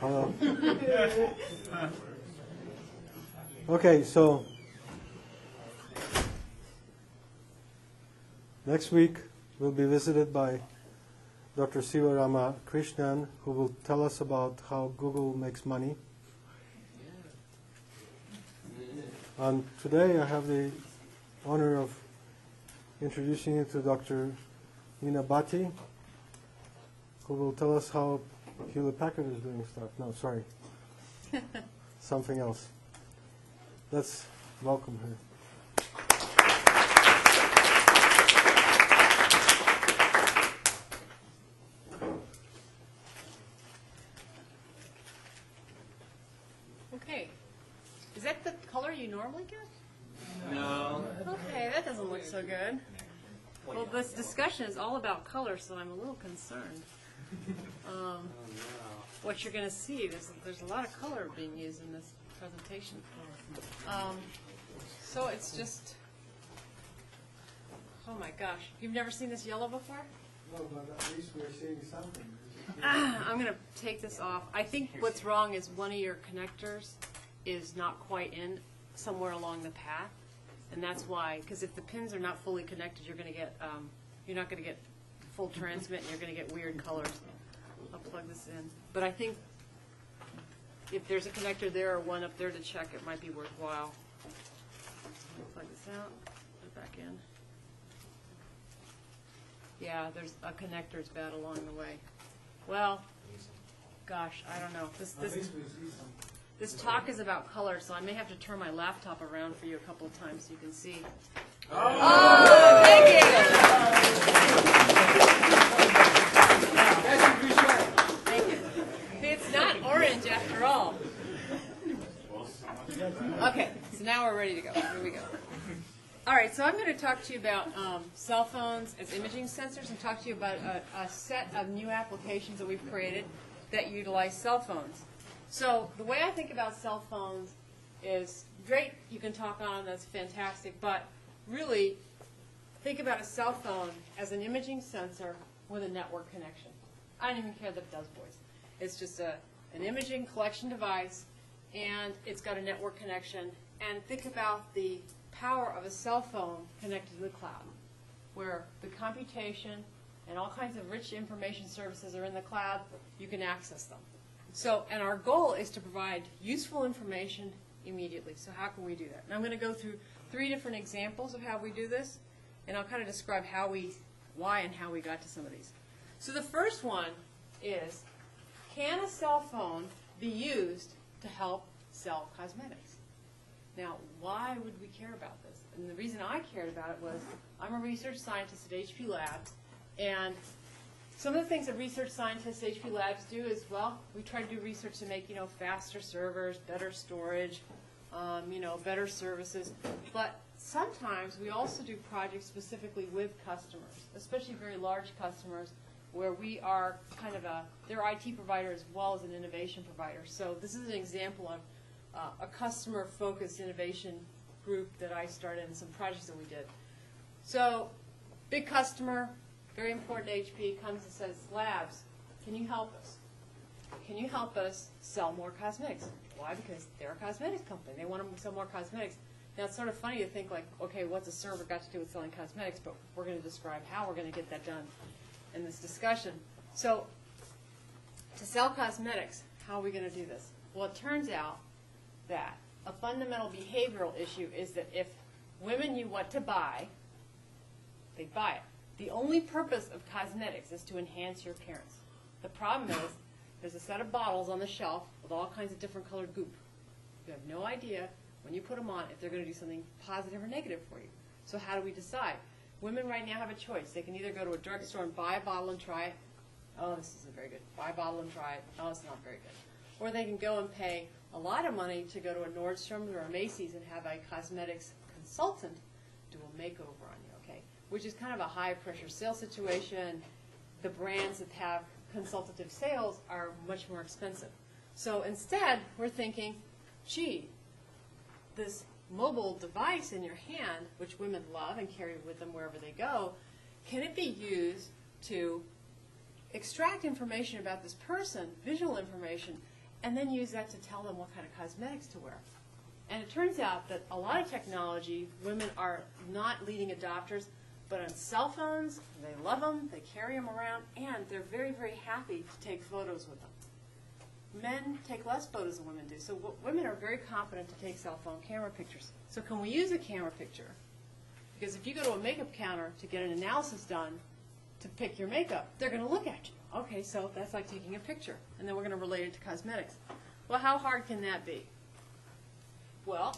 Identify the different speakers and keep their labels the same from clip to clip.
Speaker 1: Hello. Okay, so next week we'll be visited by Dr. Siva Ramakrishnan, who will tell us about how Google makes money. And today I have the honor of introducing you to Dr. Nina Bhatti, who will tell us how Hewlett Packard is doing stuff. No, sorry. Something else. Let's welcome her.
Speaker 2: Okay. Is that the color you normally get?
Speaker 3: No.
Speaker 2: Okay, that doesn't look so good. Well, this discussion is all about color, so I'm a little concerned. What you're going to see, there's a lot of color being used in this presentation. So it's just, oh my gosh. You've never seen this yellow before?
Speaker 1: No, but at least we're seeing something.
Speaker 2: I'm going to take this off. I think what's wrong is one of your connectors is not quite in somewhere along the path. And that's why, because if the pins are not fully connected, you're going to get, you're not going to get full transmit, and you're going to get weird colors. I'll plug this in. But I think if there's a connector there or one up there to check, it might be worthwhile. I'll plug this out, put it back in. Yeah, there's a connector's bad along the way. Well, gosh, I don't know. This talk is about color, so I may have to turn my laptop around for you a couple of times so you can see. Oh, thank you. Thank you. See, it's not orange after all. Okay, so now we're ready to go. Here we go. All right, so I'm going to talk to you about cell phones as imaging sensors and talk to you about a set of new applications that we've created that utilize cell phones. So the way I think about cell phones is great, you can talk on them, that's fantastic, but really think about a cell phone as an imaging sensor with a network connection. I don't even care that it does voice. It's just an imaging collection device, and it's got a network connection. And think about the power of a cell phone connected to the cloud, where the computation and all kinds of rich information services are in the cloud. You can access them. So, and our goal is to provide useful information immediately. So how can we do that? And I'm going to go through 3 different examples of how we do this, and I'll kind of describe why and how we got to some of these. So the first one is, can a cell phone be used to help sell cosmetics? Now, why would we care about this? And the reason I cared about it was I'm a research scientist at HP Labs, and some of the things that research scientists at HP Labs do is, well, we try to do research to make, faster servers, better storage, better services. But sometimes we also do projects specifically with customers, especially very large customers, where we are kind of their IT provider as well as an innovation provider. So this is an example of a customer-focused innovation group that I started and some projects that we did. So big customer, very important to HP, comes and says, Labs, can you help us? Can you help us sell more cosmetics? Why? Because they're a cosmetics company. They want to sell more cosmetics. Now, it's sort of funny to think like, okay, what's a server got to do with selling cosmetics? But we're going to describe how we're going to get that done in this discussion. So to sell cosmetics, how are we going to do this? Well, it turns out that a fundamental behavioral issue is that if women knew what to buy, they'd buy it. The only purpose of cosmetics is to enhance your appearance. The problem is there's a set of bottles on the shelf with all kinds of different colored goop. You have no idea when you put them on if they're going to do something positive or negative for you. So how do we decide? Women right now have a choice. They can either go to a drugstore and buy a bottle and try it. Oh, this isn't very good. Buy a bottle and try it. Oh, it's not very good. Or they can go and pay a lot of money to go to a Nordstrom's or a Macy's and have a cosmetics consultant do a makeover on you, okay? Which is kind of a high-pressure sales situation. The brands that have consultative sales are much more expensive. So instead, we're thinking, gee, this mobile device in your hand, which women love and carry with them wherever they go, can it be used to extract information about this person, visual information, and then use that to tell them what kind of cosmetics to wear. And it turns out that a lot of technology, women are not leading adopters, but on cell phones, they love them, they carry them around, and they're very, very happy to take photos with them. Men take less photos than women do, so women are very competent to take cell phone camera pictures. So can we use a camera picture? Because if you go to a makeup counter to get an analysis done to pick your makeup, they're going to look at you. Okay, so that's like taking a picture, and then we're going to relate it to cosmetics. Well, how hard can that be? Well,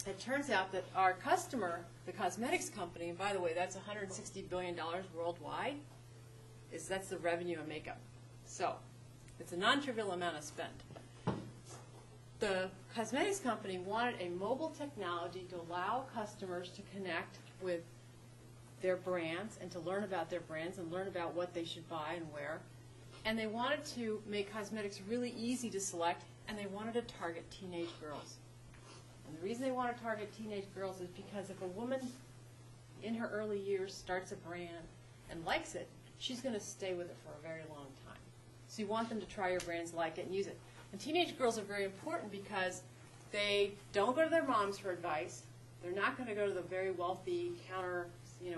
Speaker 2: it turns out that our customer, the cosmetics company, and by the way, that's $160 billion worldwide, that's the revenue of makeup. So it's a non-trivial amount of spend. The cosmetics company wanted a mobile technology to allow customers to connect with their brands and to learn about their brands and learn about what they should buy and wear. And they wanted to make cosmetics really easy to select, and they wanted to target teenage girls. And the reason they want to target teenage girls is because if a woman in her early years starts a brand and likes it, she's going to stay with it for a very long time. So you want them to try your brands, like it, and use it. And teenage girls are very important because they don't go to their moms for advice. They're not going to go to the very wealthy counter,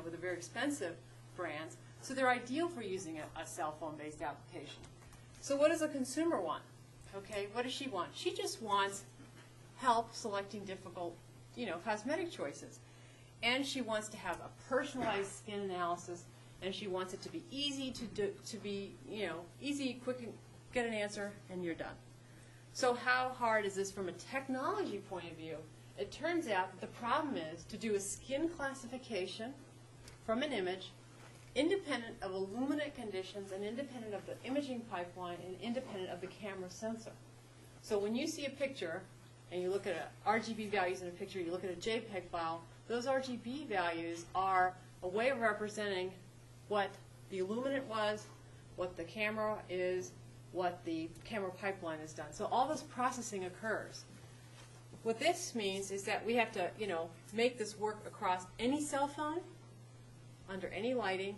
Speaker 2: with the very expensive brands. So they're ideal for using a cell phone-based application. So what does a consumer want? Okay, what does she want? She just wants help selecting difficult, cosmetic choices. And she wants to have a personalized skin analysis, and she wants it to be easy easy, quick, and get an answer, and you're done. So how hard is this from a technology point of view? It turns out that the problem is to do a skin classification from an image independent of illuminant conditions and independent of the imaging pipeline and independent of the camera sensor. So when you see a picture and you look at RGB values in a picture, you look at a JPEG file, those RGB values are a way of representing what the illuminant was, what the camera is, what the camera pipeline has done. So all this processing occurs. What this means is that we have to, make this work across any cell phone, under any lighting,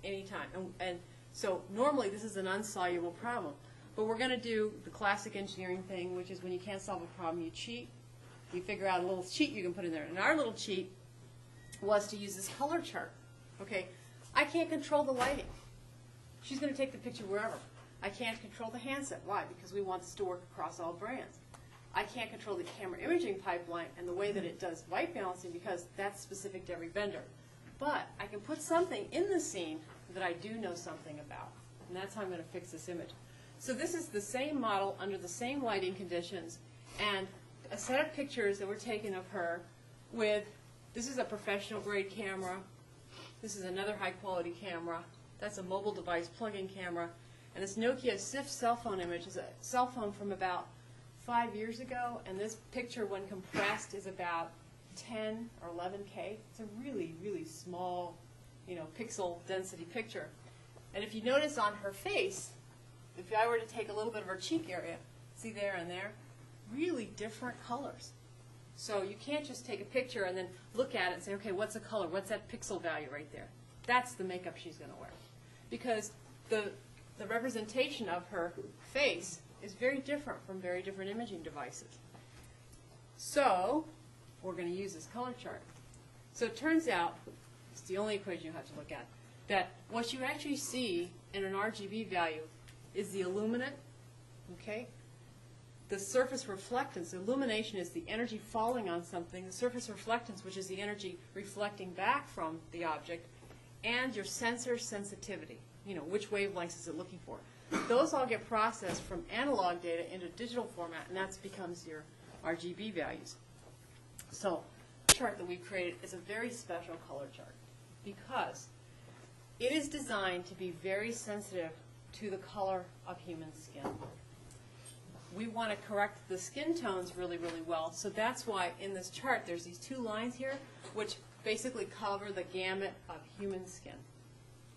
Speaker 2: anytime. And so normally this is an unsoluble problem. But we're going to do the classic engineering thing, which is when you can't solve a problem, you cheat. You figure out a little cheat you can put in there. And our little cheat was to use this color chart. Okay, I can't control the lighting. She's going to take the picture wherever. I can't control the handset. Why? Because we want this to work across all brands. I can't control the camera imaging pipeline and the way that it does white balancing because that's specific to every vendor. But I can put something in the scene that I do know something about. And that's how I'm going to fix this image. So this is the same model under the same lighting conditions and a set of pictures that were taken of her with, this is a professional grade camera, this is another high quality camera, that's a mobile device plug-in camera, and this Nokia SIF cell phone image is a cell phone from about 5 years ago, and this picture when compressed is about 10 or 11K. It's a really, really small, pixel density picture. And if you notice on her face, if I were to take a little bit of her cheek area, see there and there, really different colors. So you can't just take a picture and then look at it and say, okay, what's the color? What's that pixel value right there? That's the makeup she's going to wear. Because the representation of her face is very different from very different imaging devices. So we're going to use this color chart. So it turns out, it's the only equation you have to look at, that what you actually see in an RGB value is the illuminant, okay? The surface reflectance, the illumination is the energy falling on something, the surface reflectance, which is the energy reflecting back from the object, and your sensor sensitivity, which wavelengths is it looking for. Those all get processed from analog data into digital format, and that becomes your RGB values. So the chart that we've created is a very special color chart because it is designed to be very sensitive to the color of human skin. We want to correct the skin tones really, really well, so that's why in this chart there's these two lines here which basically cover the gamut of human skin.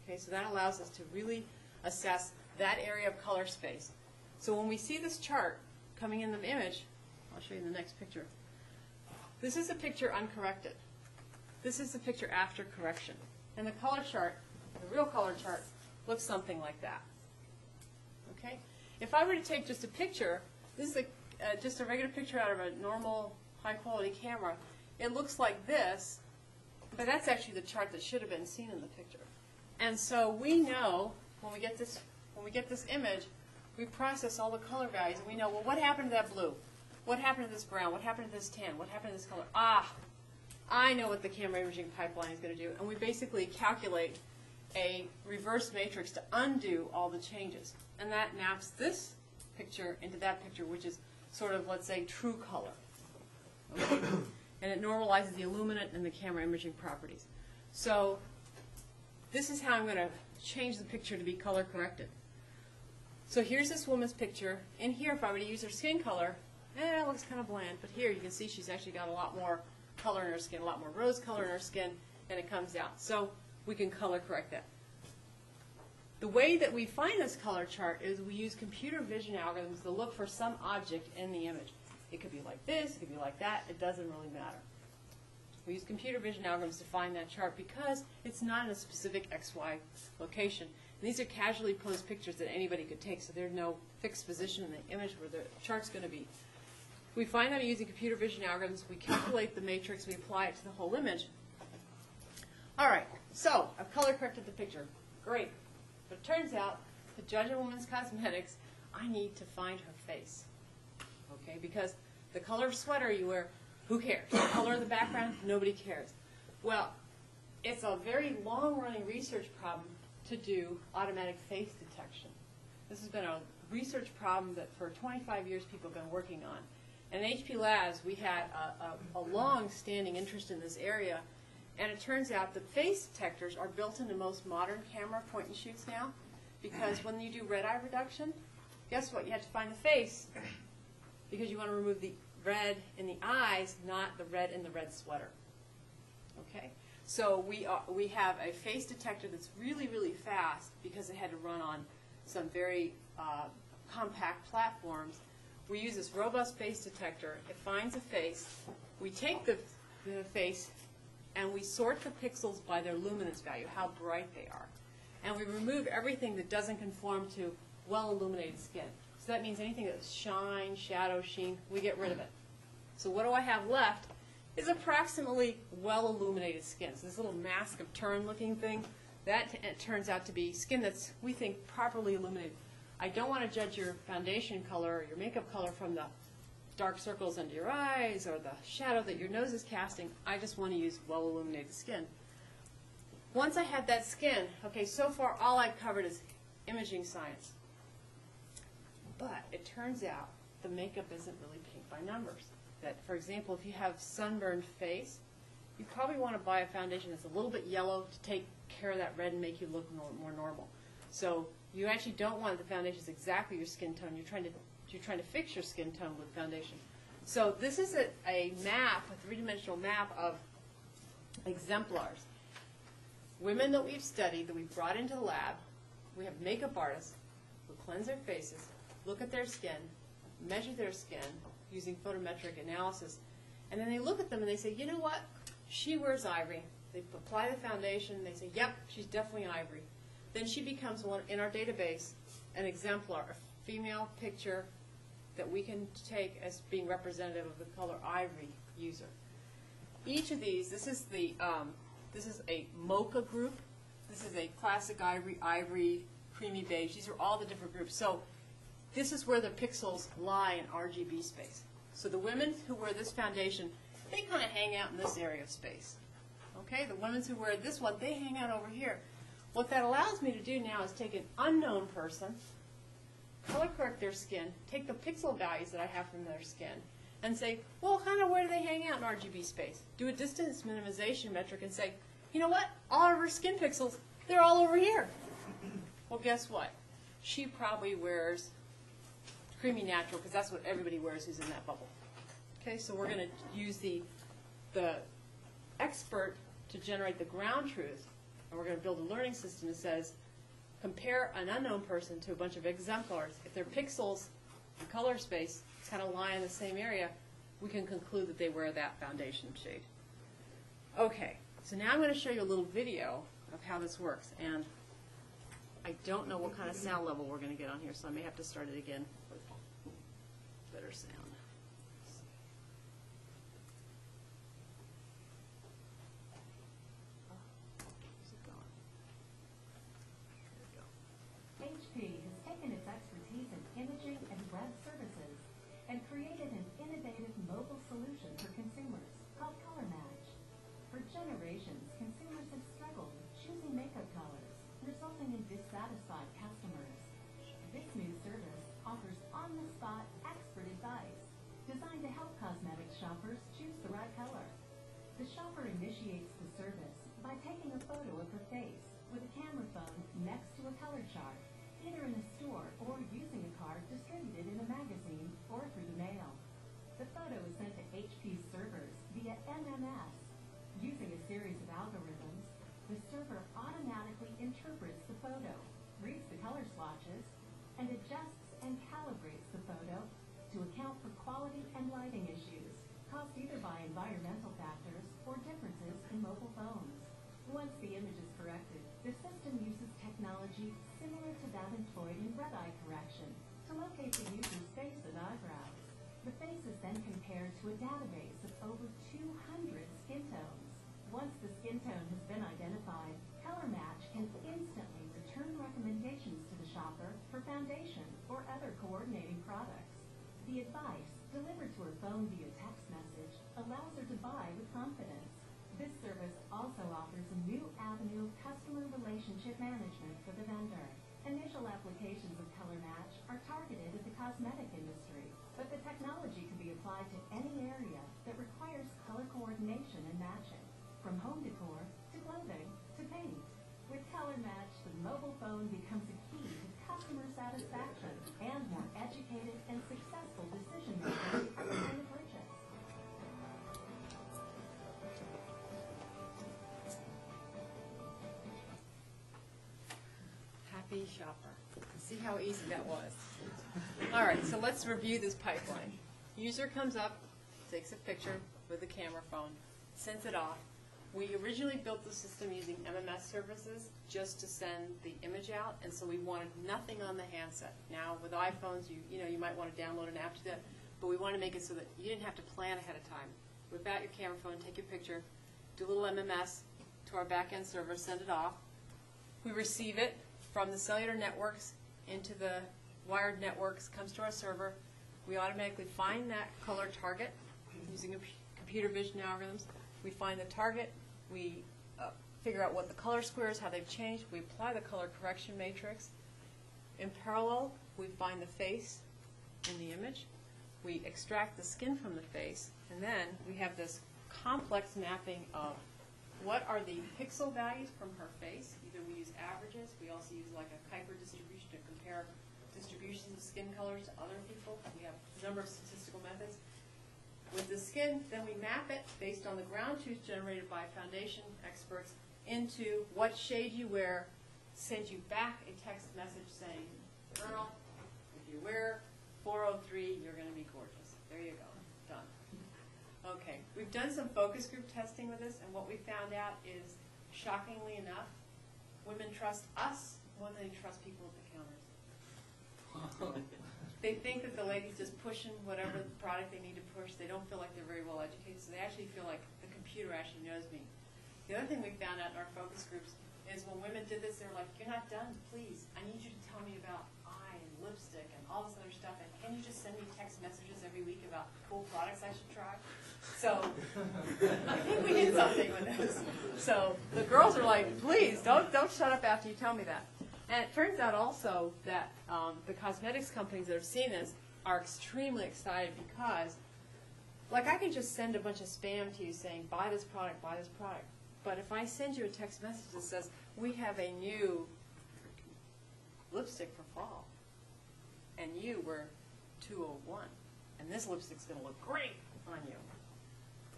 Speaker 2: Okay, so that allows us to really assess that area of color space. So when we see this chart coming in the image, I'll show you in the next picture. This is a picture uncorrected. This is the picture after correction. And the color chart, the real color chart, looks something like that. Okay? If I were to take just a picture, this is just a regular picture out of a normal high-quality camera, it looks like this, but that's actually the chart that should have been seen in the picture. And so we know when we get this image, we process all the color values, and we know, well, what happened to that blue? What happened to this brown? What happened to this tan? What happened to this color? Ah, I know what the camera imaging pipeline is going to do. And we basically calculate a reverse matrix to undo all the changes. And that maps this picture into that picture, which is sort of, let's say, true color. Okay? And it normalizes the illuminant and the camera imaging properties. So this is how I'm going to change the picture to be color corrected. So here's this woman's picture. In here, if I were to use her skin color, it looks kind of bland. But here you can see she's actually got a lot more color in her skin, a lot more rose color in her skin, and it comes out. So we can color correct that. The way that we find this color chart is we use computer vision algorithms to look for some object in the image. It could be like this, it could be like that, it doesn't really matter. We use computer vision algorithms to find that chart because it's not in a specific XY location. And these are casually posed pictures that anybody could take, so there's no fixed position in the image where the chart's going to be. We find out using computer vision algorithms, we calculate the matrix, we apply it to the whole image. All right, so I've color corrected the picture. Great. But it turns out, to judge a woman's cosmetics, I need to find her face. Okay, because the color of sweater you wear, who cares? The color of the background, nobody cares. Well, it's a very long-running research problem to do automatic face detection. This has been a research problem that for 25 years people have been working on. And at HP Labs, we had a long-standing interest in this area. And it turns out that face detectors are built into most modern camera point-and-shoots now, because when you do red eye reduction, guess what? You have to find the face, because you want to remove the red in the eyes, not the red in the red sweater. Okay? So we have a face detector that's really, really fast, because it had to run on some very compact platforms. We use this robust face detector. It finds a face. We take the face, and we sort the pixels by their luminance value, how bright they are. And we remove everything that doesn't conform to well-illuminated skin. So that means anything that's shine, shadow, sheen, we get rid of it. So what do I have left is approximately well-illuminated skin. So this little mask of turn-looking thing, that turns out to be skin that's, we think, properly illuminated. I don't want to judge your foundation color or your makeup color from the dark circles under your eyes or the shadow that your nose is casting. I just want to use well-illuminated skin. Once I have that skin, okay, so far all I've covered is imaging science. But it turns out the makeup isn't really paint by numbers. That, for example, if you have sunburned face, you probably want to buy a foundation that's a little bit yellow to take care of that red and make you look more normal. So you actually don't want the foundations exactly your skin tone. You're trying to fix your skin tone with foundation. So this is a map, a three-dimensional map of exemplars. Women that we've studied, that we've brought into the lab, we have makeup artists who cleanse their faces, look at their skin, measure their skin using photometric analysis, and then they look at them and they say, you know what, she wears ivory. They apply the foundation, they say, yep, she's definitely ivory. Then she becomes one in our database, an exemplar, a female picture that we can take as being representative of the color ivory user. Each of these, this is a mocha group. This is a classic ivory, creamy beige. These are all the different groups. So this is where the pixels lie in RGB space. So the women who wear this foundation, they kind of hang out in this area of space. Okay, the women who wear this one, they hang out over here. What that allows me to do now is take an unknown person, color correct their skin, take the pixel values that I have from their skin, and say, well, kind of where do they hang out in RGB space? Do a distance minimization metric and say, you know what, all of her skin pixels, they're all over here. Well, guess what? She probably wears creamy natural, because that's what everybody wears who's in that bubble. Okay, so we're going to use the expert to generate the ground truth, and we're going to build a learning system that says, compare an unknown person to a bunch of exemplars. If their pixels and color space kind of lie in the same area, we can conclude that they wear that foundation shade. Okay, so now I'm going to show you a little video of how this works. And I don't know what kind of sound level we're going to get on here, so I may have to start it again with better sound.
Speaker 3: HP has taken its expertise in imaging and web services and created an innovative mobile solution for consumers called Color Match. For generations, consumers have struggled with choosing makeup colors, resulting in dissatisfied customers. This new service offers on-the-spot expert advice designed to help cosmetics shoppers choose the right color. The shopper initiates the service by taking a photo of her face with a camera phone next to a color chart, either in a store or using a card distributed in a magazine or through the mail. The photo is sent to HP's servers via MMS. Using a series of algorithms, the server automatically interprets the photo, reads the color swatches, and adjusts and calibrates the photo to account for quality and lighting issues caused either by environmental factors or differences in mobile phones. Once the image is corrected, the system uses technology similar to that employed in red-eye correction to locate the user's face and eyebrows. The face is then compared to a database of over 200 skin tones. Once the skin tone has been identified, Color Match can instantly return recommendations to the shopper for foundation or other coordinating products. The advice, delivered to her phone via text message, allows her to buy with confidence. This service also offers a new avenue of customer relationship management for the vendor. Initial applications of Color Match are targeted at the cosmetic industry, but the technology can be applied to any area that requires color coordination and matching, from home decor to clothing to paint. With Color Match, the mobile phone becomes a key to customer satisfaction and more educated and successful decision-making at the time of purchase.
Speaker 2: Happy shopper. See how easy that was. All right, so let's review this pipeline. User comes up, takes a picture with a camera phone, sends it off. We originally built the system using MMS services just to send the image out, and so we wanted nothing on the handset. Now with iPhones, you might want to download an app to that, but we want to make it so that you didn't have to plan ahead of time. Whip out your camera phone, take your picture, do a little MMS to our back-end server, send it off. We receive it from the cellular networks into the wired networks, comes to our server. We automatically find that color target using computer vision algorithms. We find the target. We figure out what the color squares, how they've changed. We apply the color correction matrix. In parallel, we find the face in the image. We extract the skin from the face, and then we have this complex mapping of what are the pixel values from her face. Either we use averages, we also use like a Kuiper distribution to compare distributions of skin colors to other people. We have a number of statistical methods. With the skin, then we map it based on the ground truth generated by foundation experts into what shade you wear, send you back a text message saying, girl, if you wear 403, you're going to be gorgeous. There you go. Done. Okay. We've done some focus group testing with this, and what we found out is, shockingly enough, women trust us more than they trust people at the counters. They think that the lady's just pushing whatever product they need to push. They don't feel like they're very well educated, so they actually feel like the computer actually knows me. The other thing we found out in our focus groups is when women did this, they were like, you're not done, please. I need you to tell me about eye and lipstick and all this other stuff, and can you just send me text messages every week about cool products I should try? So I think we did something with this. So the girls are like, please, don't shut up after you tell me that. And it turns out also that the cosmetics companies that have seen this are extremely excited because, like, I can just send a bunch of spam to you saying, buy this product, buy this product. But if I send you a text message that says, we have a new lipstick for fall, and you were 201, and this lipstick's going to look great on you,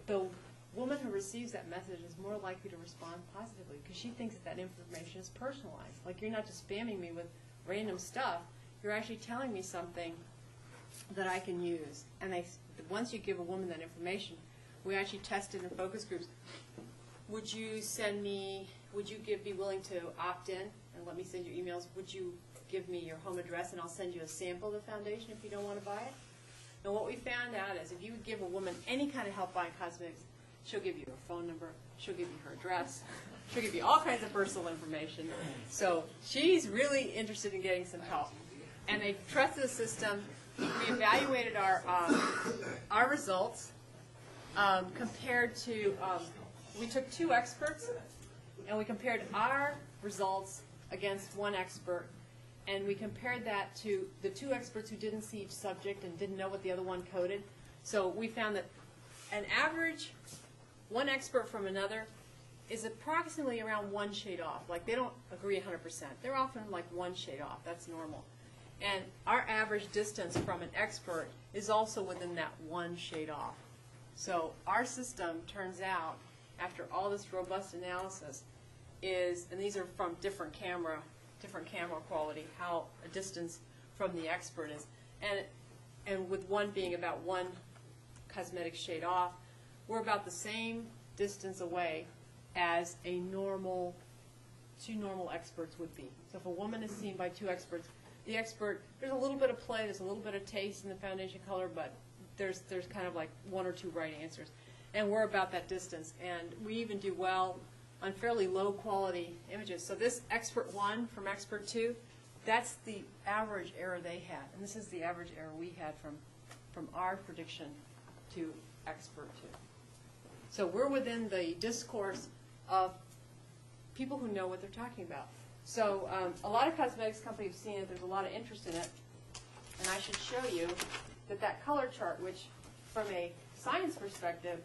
Speaker 2: the woman who receives that message is more likely to respond positively because she thinks that that information is personalized. Like, you're not just spamming me with random stuff. You're actually telling me something that I can use. And once you give a woman that information, we actually tested in focus groups. Would you be willing to opt in and let me send you emails. Would you give me your home address, and I'll send you a sample of the foundation if you don't want to buy it? And what we found out is if you would give a woman any kind of help buying cosmetics, she'll give you her phone number, she'll give you her address, she'll give you all kinds of personal information. So she's really interested in getting some help. And they trusted the system. We evaluated our results compared to, we took 2 experts, and we compared our results against 1 expert, and we compared that to the 2 experts who didn't see each subject and didn't know what the other one coded. So we found that an average, 1 expert from another, is approximately around 1 shade off. Like, they don't agree 100%. They're often like 1 shade off. That's normal. And our average distance from an expert is also within that 1 shade off. So our system turns out, after all this robust analysis, is, and these are from different camera quality, how a distance from the expert is. And with one being about 1 cosmetic shade off, we're about the same distance away as a normal, 2 normal experts would be. So if a woman is seen by 2 experts, the expert, there's a little bit of play, there's a little bit of taste in the foundation color, but there's kind of like 1 or 2 right answers. And we're about that distance. And we even do well on fairly low quality images. So this expert 1 from expert 2, that's the average error they had. And this is the average error we had from our prediction to expert 2. So we're within the discourse of people who know what they're talking about. So a lot of cosmetics companies have seen it. There's a lot of interest in it. And I should show you that color chart, which from a science perspective,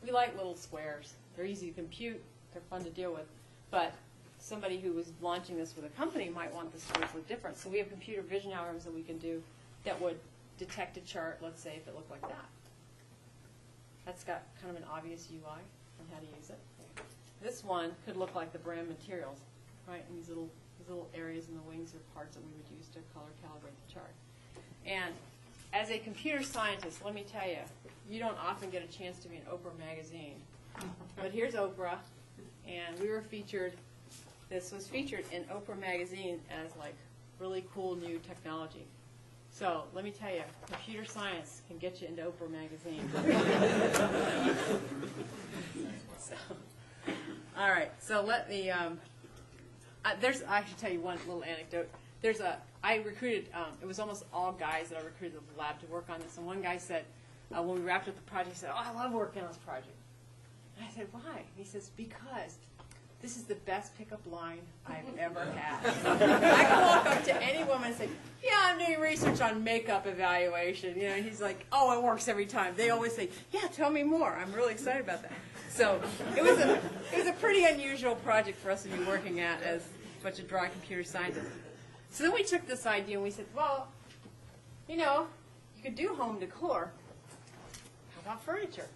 Speaker 2: we like little squares. They're easy to compute. They're fun to deal with. But somebody who was launching this with a company might want the squares to look different. So we have computer vision algorithms that we can do that would detect a chart, let's say, if it looked like that. That's got kind of an obvious UI on how to use it. This one could look like the brand materials, right? And these little areas in the wings are parts that we would use to color calibrate the chart. And as a computer scientist, let me tell you, you don't often get a chance to be in Oprah magazine. But here's Oprah, and we were featured, this was featured in Oprah magazine as like really cool new technology. So let me tell you, computer science can get you into Oprah magazine. All right, so let me, I should tell you one little anecdote. I recruited, it was almost all guys that I recruited to the lab to work on this, and one guy said, when we wrapped up the project, he said, "Oh, I love working on this project." And I said, "Why?" He says, "Because this is the best pickup line I've ever had." I can walk up to any woman and say, "Yeah, I'm doing research on makeup evaluation." You know, and he's like, "Oh, it works every time." They always say, "Yeah, tell me more." I'm really excited about that. So it was a pretty unusual project for us to be working at as a bunch of dry computer scientists. So then we took this idea and we said, well, you know, you could do home decor. How about furniture?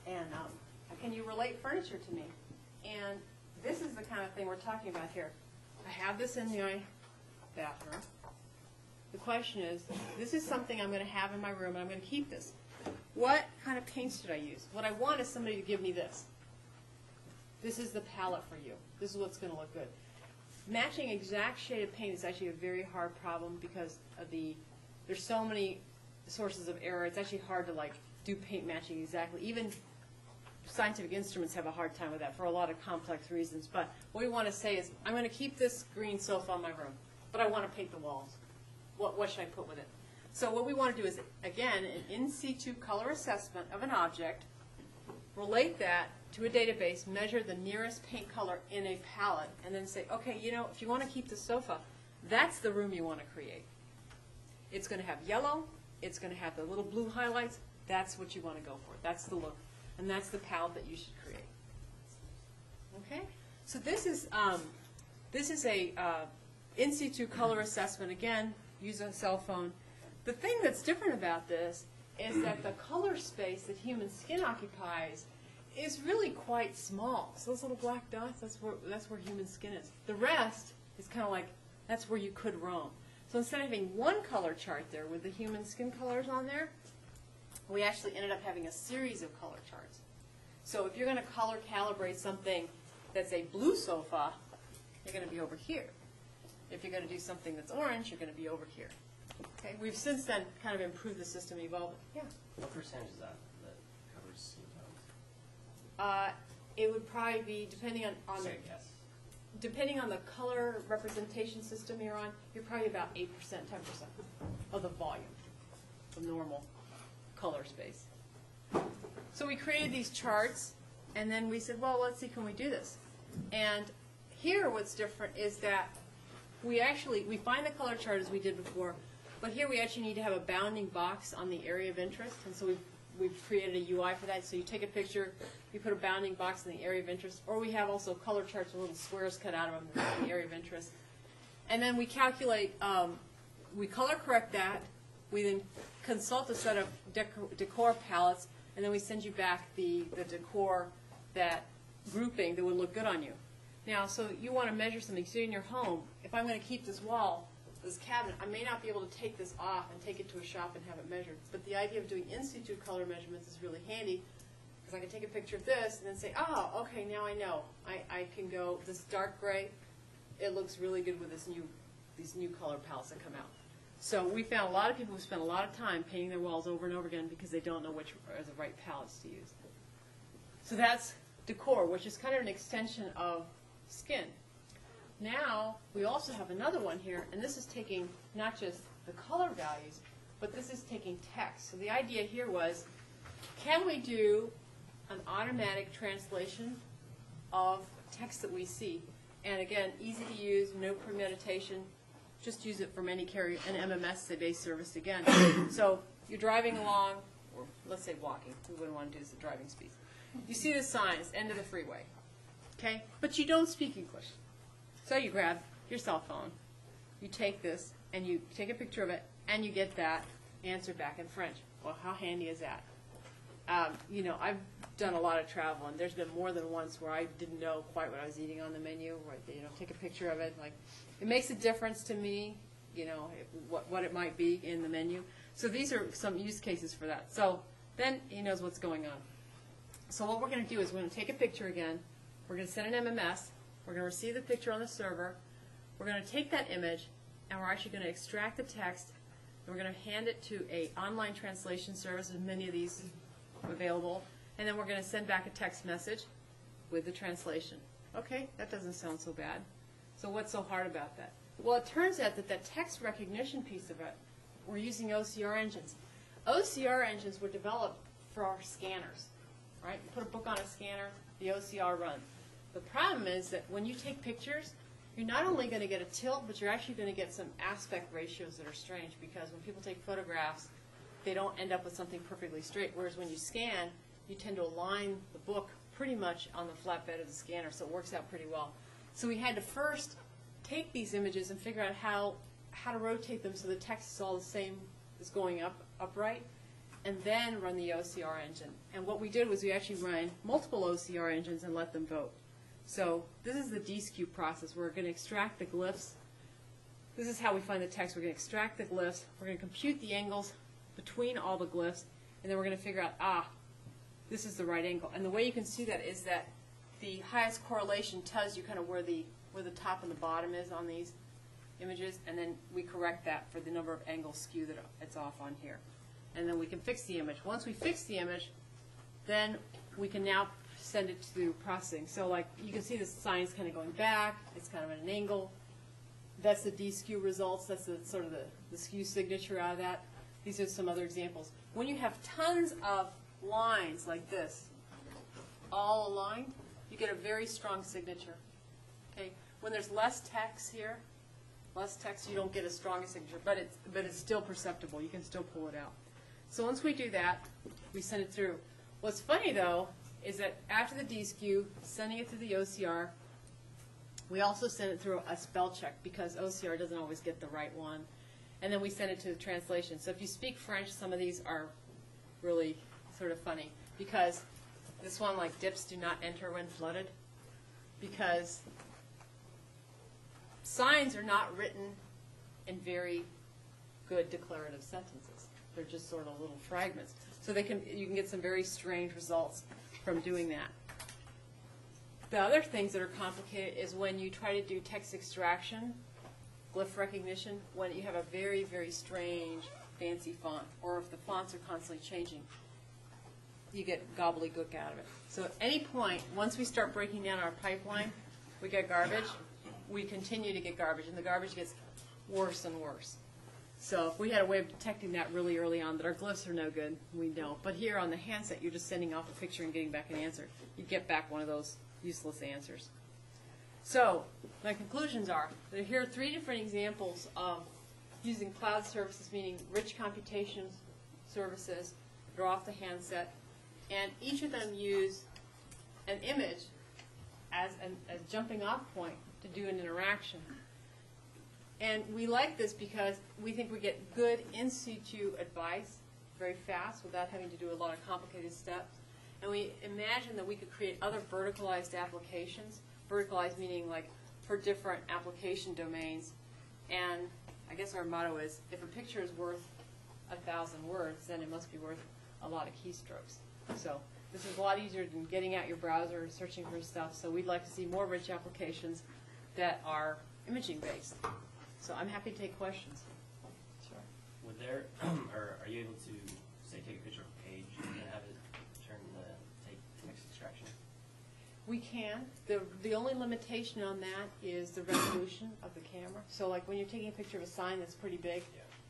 Speaker 2: And can you relate furniture to me? And this is the kind of thing we're talking about here. I have this in my bathroom. The question is, this is something I'm going to have in my room, and I'm going to keep this. What kind of paints did I use? What I want is somebody to give me this. This is the palette for you. This is what's going to look good. Matching exact shade of paint is actually a very hard problem because of there's so many sources of error. It's actually hard to do paint matching exactly. Even scientific instruments have a hard time with that for a lot of complex reasons. But what we want to say is, I'm going to keep this green sofa in my room, but I want to paint the walls. What should I put with it? So what we want to do is, again, an in situ color assessment of an object, relate that to a database, measure the nearest paint color in a palette, and then say, okay, you know, if you want to keep the sofa, that's the room you want to create. It's going to have yellow. It's going to have the little blue highlights. That's what you want to go for. That's the look. And that's the palette that you should create. Okay? So this is a in situ color assessment. Again, use a cell phone. The thing that's different about this is that the color space that human skin occupies is really quite small. So those little black dots, that's where human skin is. The rest is kind of like, that's where you could roam. So instead of having one color chart there with the human skin colors on there, we actually ended up having a series of color charts. So if you're going to color calibrate something that's a blue sofa, you're going to be over here. If you're going to do something that's orange, you're going to be over here. Okay, we've since then kind of improved the system, evolved. Yeah.
Speaker 4: What percentage is that covers tones?
Speaker 2: It would probably be depending on the
Speaker 4: Say yes.
Speaker 2: depending on the color representation system you're on. You're probably about 8%, 10% of the volume, the normal color space. So we created these charts, and then we said, well, let's see, can we do this? And here, what's different is that we find the color chart as we did before, but here we actually need to have a bounding box on the area of interest, and so we've created a UI for that. So you take a picture, you put a bounding box in the area of interest, or we have also color charts with little squares cut out of them in the area of interest. And then we calculate, we color correct that, we then consult a set of decor palettes, and then we send you back the decor, that grouping that would look good on you. Now, so you want to measure something. So in your home, if I'm going to keep this wall, this cabinet, I may not be able to take this off and take it to a shop and have it measured. But the idea of doing in situ color measurements is really handy, because I can take a picture of this and then say, oh, okay, now I know. I can go, this dark gray, it looks really good with these new color palettes that come out. So we found a lot of people who spend a lot of time painting their walls over and over again because they don't know which are the right palettes to use. So that's decor, which is kind of an extension of skin. Now, we also have another one here, and this is taking not just the color values, but this is taking text. So the idea here was, can we do an automatic translation of text that we see? And again, easy to use, no premeditation. Just use it from any carrier, an MMS-based service again. So you're driving along, or let's say walking. We wouldn't want to do this at driving speeds. You see the signs, end of the freeway. Okay? But you don't speak English. So you grab your cell phone, you take this, and you take a picture of it, and you get that answer back in French. Well, how handy is that? You know, I've done a lot of travel, and there's been more than once where I didn't know quite what I was eating on the menu, or, you know, take a picture of it. Like, it makes a difference to me, you know, what it might be in the menu. So these are some use cases for that. So then he knows what's going on. So what we're going to do is we're going to take a picture again. We're going to send an MMS. We're going to receive the picture on the server. We're going to take that image, and we're actually going to extract the text, and we're going to hand it to an online translation service, and many of these available, and then we're going to send back a text message with the translation. Okay, that doesn't sound so bad. So what's so hard about that? Well, it turns out that that text recognition piece of it, we're using OCR engines. OCR engines were developed for our scanners, right? You put a book on a scanner, the OCR runs. The problem is that when you take pictures, you're not only going to get a tilt, but you're actually going to get some aspect ratios that are strange, because when people take photographs, they don't end up with something perfectly straight, whereas when you scan, you tend to align the book pretty much on the flat bed of the scanner, so it works out pretty well. So we had to first take these images and figure out how to rotate them so the text is all the same as going upright, and then run the OCR engine. And what we did was we actually ran multiple OCR engines and let them vote. So this is the DSKU process. We're going to extract the glyphs. This is how we find the text. We're going to extract the glyphs. We're going to compute the angles between all the glyphs, and then we're going to figure out, this is the right angle. And the way you can see that is that the highest correlation tells you kind of where the top and the bottom is on these images, and then we correct that for the number of angles skew that it's off on here. And then we can fix the image. Once we fix the image, then we can now send it to processing. So like you can see the sign's kind of going back, it's kind of at an angle. That's the DSKU results, that's the sort of the skew signature out of that. These are some other examples. When you have tons of lines like this, all aligned, you get a very strong signature. Okay? When there's less text here, you don't get as strong a signature, but it's still perceptible. You can still pull it out. So once we do that, we send it through. What's funny though is that after the DSKU, sending it through the OCR, we also send it through a spell check, because OCR doesn't always get the right one. And then we send it to the translation. So if you speak French, some of these are really sort of funny, because this one, like, dips do not enter when flooded, because signs are not written in very good declarative sentences. They're just sort of little fragments. So you can get some very strange results from doing that. The other things that are complicated is when you try to do text extraction, glyph recognition, when you have a very, very strange, fancy font, or if the fonts are constantly changing, you get gobbledygook out of it. So at any point, once we start breaking down our pipeline, we get garbage, we continue to get garbage, and the garbage gets worse and worse. So if we had a way of detecting that really early on, that our glyphs are no good, we know. But here on the handset, you're just sending off a picture and getting back an answer. You get back one of those useless answers. So my conclusions are that here are 3 different examples of using cloud services, meaning rich computation services that are off the handset, and each of them use an image as a jumping off point to do an interaction. And we like this because we think we get good in situ advice very fast without having to do a lot of complicated steps. And we imagine that we could create other verticalized applications, verticalized meaning like for different application domains. And I guess our motto is, if a picture is worth 1,000 words, then it must be worth a lot of keystrokes. So this is a lot easier than getting out your browser and searching for stuff. So we'd like to see more rich applications that are imaging based. So I'm happy to take questions.
Speaker 4: Sure. Would there, or are you able to, say, take a picture of a page and have it take text extraction?
Speaker 2: We can. The only limitation on that is the resolution of the camera. So like when you're taking a picture of a sign that's pretty big,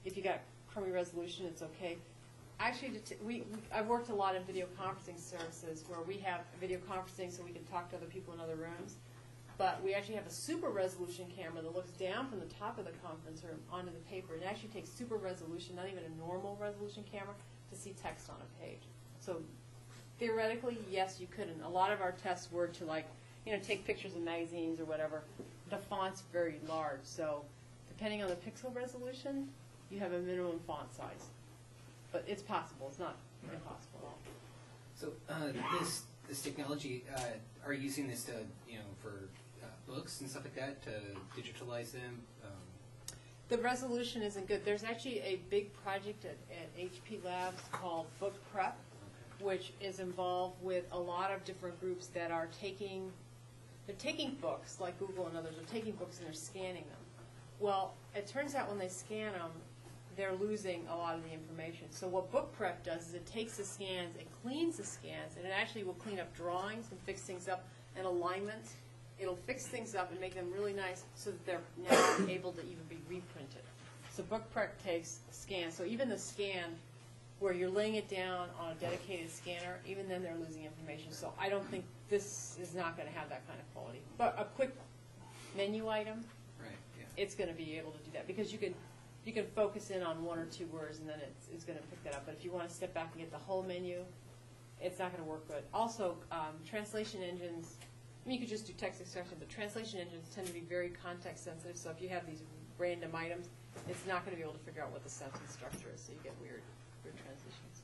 Speaker 2: if you got crummy resolution, it's okay. Actually, I've worked a lot in video conferencing services where we have video conferencing so we can talk to other people in other rooms. But we actually have a super resolution camera that looks down from the top of the conference room onto the paper. It actually takes super resolution, not even a normal resolution camera, to see text on a page. So theoretically, yes, you could. And a lot of our tests were to, like, take pictures of magazines or whatever. The font's very large, so depending on the pixel resolution, you have a minimum font size. But it's possible. It's not impossible at all.
Speaker 5: So this technology, are you using this to, for books and stuff like that, to digitalize them?
Speaker 2: The resolution isn't good. There's actually a big project at HP Labs called Book Prep, which is involved with a lot of different groups that are taking books, like Google and others, are taking books and they're scanning them. Well, it turns out when they scan them, they're losing a lot of the information. So what Book Prep does is it takes the scans, it cleans the scans, and it actually will clean up drawings and fix things up and alignments. It'll fix things up and make them really nice so that they're now able to even be reprinted. So Book Prep takes scans. So even the scan where you're laying it down on a dedicated scanner, even then they're losing information. So I don't think this is not going to have that kind of quality. But a quick menu item, it's going to be able to do that because you can focus in on 1 or 2 words and then it's going to pick that up. But if you want to step back and get the whole menu, it's not going to work good. Also, translation engines, you could just do text extraction, but translation engines tend to be very context sensitive. So if you have these random items, it's not going to be able to figure out what the sentence structure is. So you get weird transitions.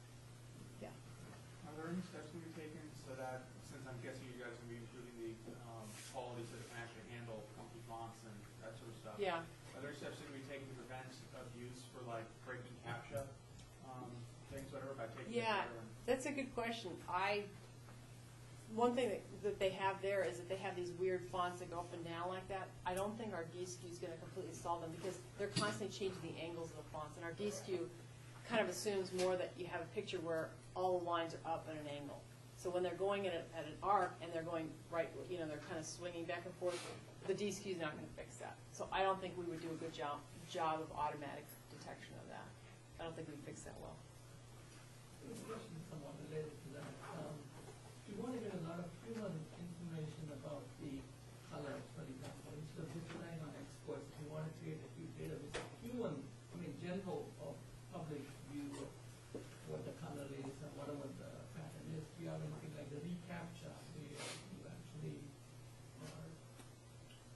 Speaker 2: Yeah.
Speaker 6: Are there any steps to be taken so that, since I'm guessing you guys are going to be improving the quality so it can actually handle funky fonts and that sort of stuff?
Speaker 2: Yeah.
Speaker 6: Are there steps that can be taken to prevent abuse for like breaking CAPTCHA things, whatever, by taking
Speaker 2: that's a good question. One thing that they have there is that they have these weird fonts that go up and down like that. I don't think our DSKU is going to completely solve them because they're constantly changing the angles of the fonts, and our DSKU kind of assumes more that you have a picture where all the lines are up at an angle. So when they're going at an arc and they're going right, they're kind of swinging back and forth, the DSKU is not going to fix that. So I don't think we would do a good job of automatic detection of that. I don't think we'd fix that well.
Speaker 7: A question somewhat related to that. You want to get a lot of human information about the colors, for example, instead of just relying on experts. If you want to create a huge database of human, general or public view of what the color is and whatever the pattern is. Do you have anything like the reCAPTCHA where you actually are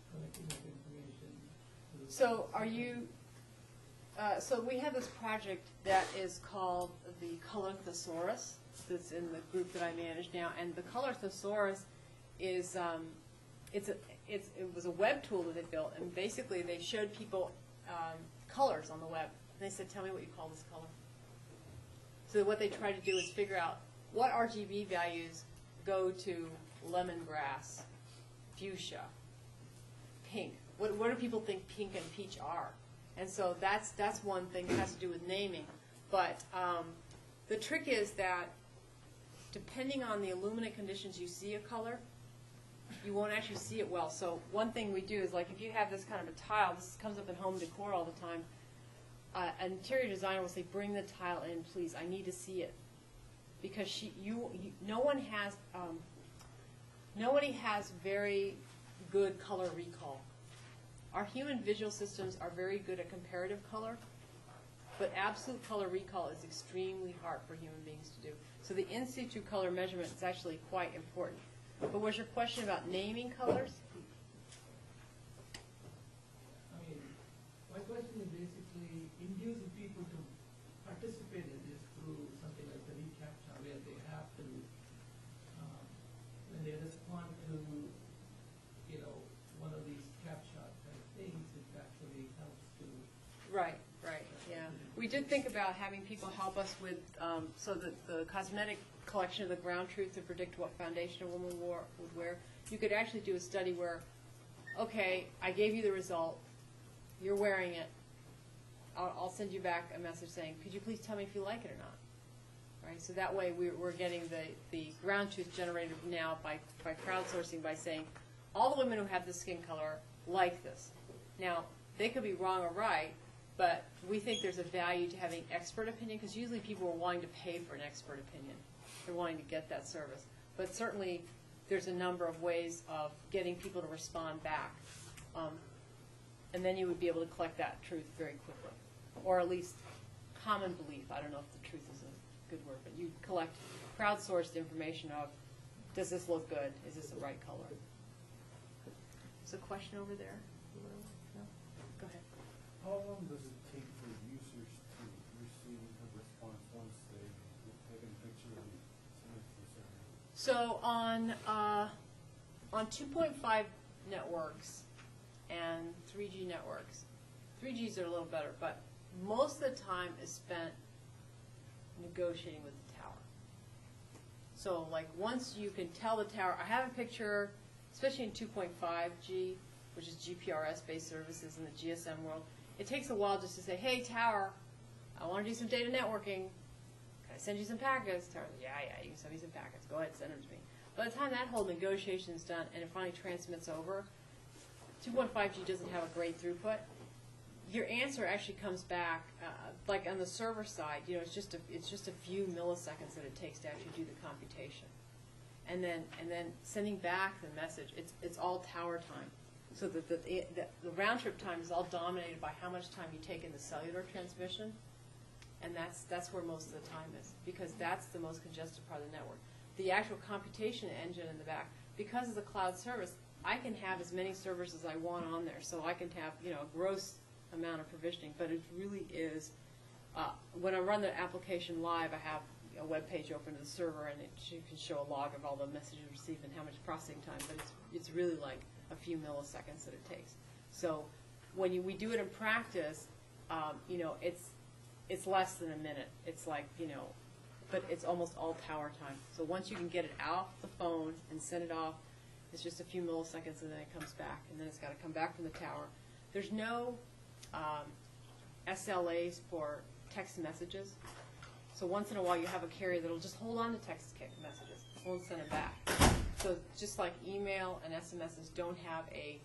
Speaker 7: collecting that information?
Speaker 2: So are you? So we have this project that is called the Color Thesaurus. That's in the group that I manage now, and the Color Thesaurus is it was a web tool that they built, and basically they showed people colors on the web. And they said, "Tell me what you call this color." So what they tried to do is figure out what RGB values go to lemongrass fuchsia, pink. What do people think pink and peach are? And so that's one thing that has to do with naming. But the trick is that depending on the illuminant conditions you see a color, you won't actually see it well. So one thing we do is, like, if you have this kind of a tile, this comes up in home decor all the time, an interior designer will say, bring the tile in, please. I need to see it. Because nobody has very good color recall. Our human visual systems are very good at comparative color, but absolute color recall is extremely hard for human beings to do. So the in situ color measurement is actually quite important. But was your question about naming colors?
Speaker 7: I mean, my question is basically inducing people to participate in this through something like the reCAPTCHA, where they have to, when they respond to, one of these CAPTCHA type things, it actually helps to.
Speaker 2: Right, yeah. We did think about having people help us with, so that the cosmetic collection of the ground truth to predict what foundation a woman would wear. You could actually do a study where, okay, I gave you the result, you're wearing it, I'll send you back a message saying, could you please tell me if you like it or not? Right? So that way we're getting the ground truth generated now by crowdsourcing, by saying, all the women who have this skin color like this. Now, they could be wrong or right, but we think there's a value to having expert opinion, because usually people are wanting to pay for an expert opinion. They're wanting to get that service. But certainly there's a number of ways of getting people to respond back. And then you would be able to collect that truth very quickly. Or at least common belief. I don't know if the truth is a good word, but you collect crowdsourced information of, does this look good? Is this the right color? There's a question over there. No? Go ahead.
Speaker 8: How long does it take for users to receive a response once they've taken a picture and sent it to the server?
Speaker 2: So on 2.5 networks and 3G networks, 3Gs are a little better, but most of the time is spent negotiating with the tower. So like once you can tell the tower, I have a picture, especially in 2.5G, which is GPRS-based services in the GSM world, it takes a while just to say, hey, tower, I want to do some data networking. Can I send you some packets? Tower, yeah, you can send me some packets. Go ahead, send them to me. By the time that whole negotiation is done and it finally transmits over, 2.5G doesn't have a great throughput. Your answer actually comes back, like on the server side, it's just a few milliseconds that it takes to actually do the computation. And then sending back the message, it's all tower time. So that the round trip time is all dominated by how much time you take in the cellular transmission, and that's where most of the time is, because that's the most congested part of the network. The actual computation engine in the back, because it's a cloud service, I can have as many servers as I want on there, so I can have a gross amount of provisioning, but it really is, when I run the application live, I have a web page open to the server, and you can show a log of all the messages received and how much processing time, but it's really like a few milliseconds that it takes. So when we do it in practice, it's less than a minute. It's like, but it's almost all tower time. So once you can get it off the phone and send it off, it's just a few milliseconds and then it comes back, and then it's got to come back from the tower. There's no SLAs for text messages. So once in a while you have a carrier that'll just hold on to text messages, won't send it back. So just like email and SMSs don't have a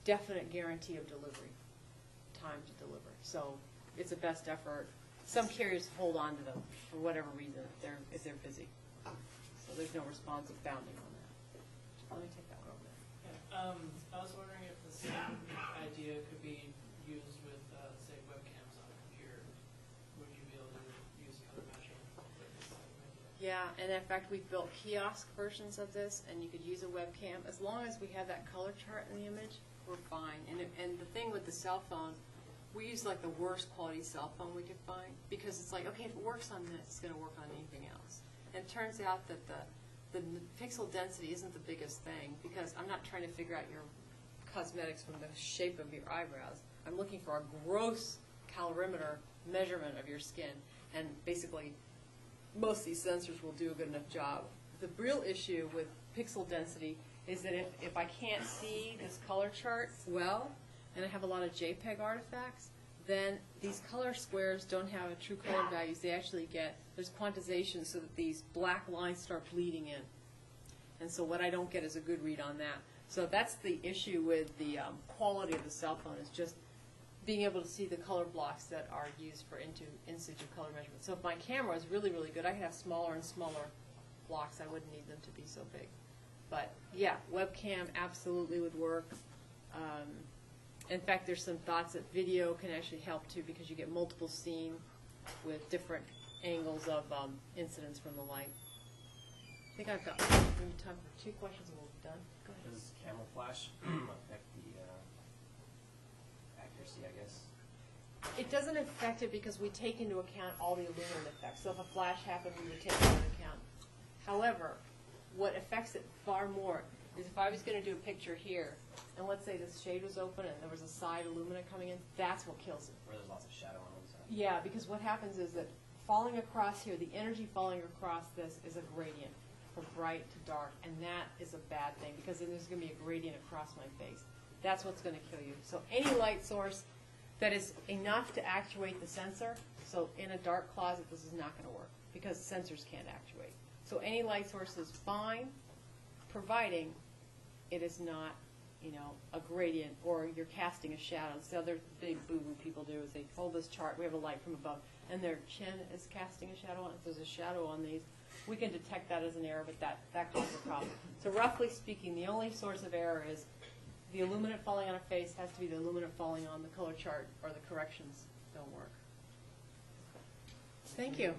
Speaker 2: definite guarantee of delivery, time to deliver. So it's a best effort. Some carriers hold on to them for whatever reason if they're busy. So there's no responsive bounding on that. Let me take that one over there.
Speaker 9: Yeah, I was wondering if the same idea could be used with, say, webcams on a computer. Would you be able to use color matching with this type of idea?
Speaker 2: Yeah, and in fact, we've built kiosk versions of this, and you could use a webcam. As long as we have that color chart in the image, we're fine. And the thing with the cell phone, we use like the worst quality cell phone we could find, because it's like, okay, if it works on this, it's going to work on anything else. And it turns out that the pixel density isn't the biggest thing, because I'm not trying to figure out your cosmetics from the shape of your eyebrows. I'm looking for a gross calorimeter measurement of your skin, and basically most of these sensors will do a good enough job the real issue with pixel density is that if I can't see this color chart well, and I have a lot of JPEG artifacts, then these color squares don't have a true color values. They actually get, there's quantization so that these black lines start bleeding in. And so what I don't get is a good read on that. So that's the issue with the quality of the cell phone, is just being able to see the color blocks that are used for in situ color measurement. So if my camera is really, really good, I can have smaller and smaller blocks. I wouldn't need them to be so big. But yeah, webcam absolutely would work. In fact, there's some thoughts that video can actually help too, because you get multiple scene with different angles of incidence from the light. I think I've got maybe time for 2 questions and we'll be done. Go ahead.
Speaker 4: Does camouflage affect the accuracy, I guess?
Speaker 2: It doesn't affect it because we take into account all the illuminant effects. So if a flash happened, we would take it into account. However, what affects it far more is if I was going to do a picture here, and let's say this shade was open and there was a side illuminant coming in, that's what kills it.
Speaker 4: Where there's lots of shadow on one side.
Speaker 2: Yeah, because what happens is that falling across here, the energy falling across this is a gradient from bright to dark, and that is a bad thing because then there's going to be a gradient across my face. That's what's going to kill you. So any light source that is enough to actuate the sensor, so in a dark closet this is not going to work because sensors can't actuate. So any light source is fine, providing it is not, you know, a gradient or you're casting a shadow. The other big boo-boo people do is they hold this chart, we have a light from above, and their chin is casting a shadow on it. If there's a shadow on these, we can detect that as an error, but that causes a problem. So roughly speaking, the only source of error is the illuminant falling on a face has to be the illuminant falling on the color chart, or the corrections don't work. Thank you.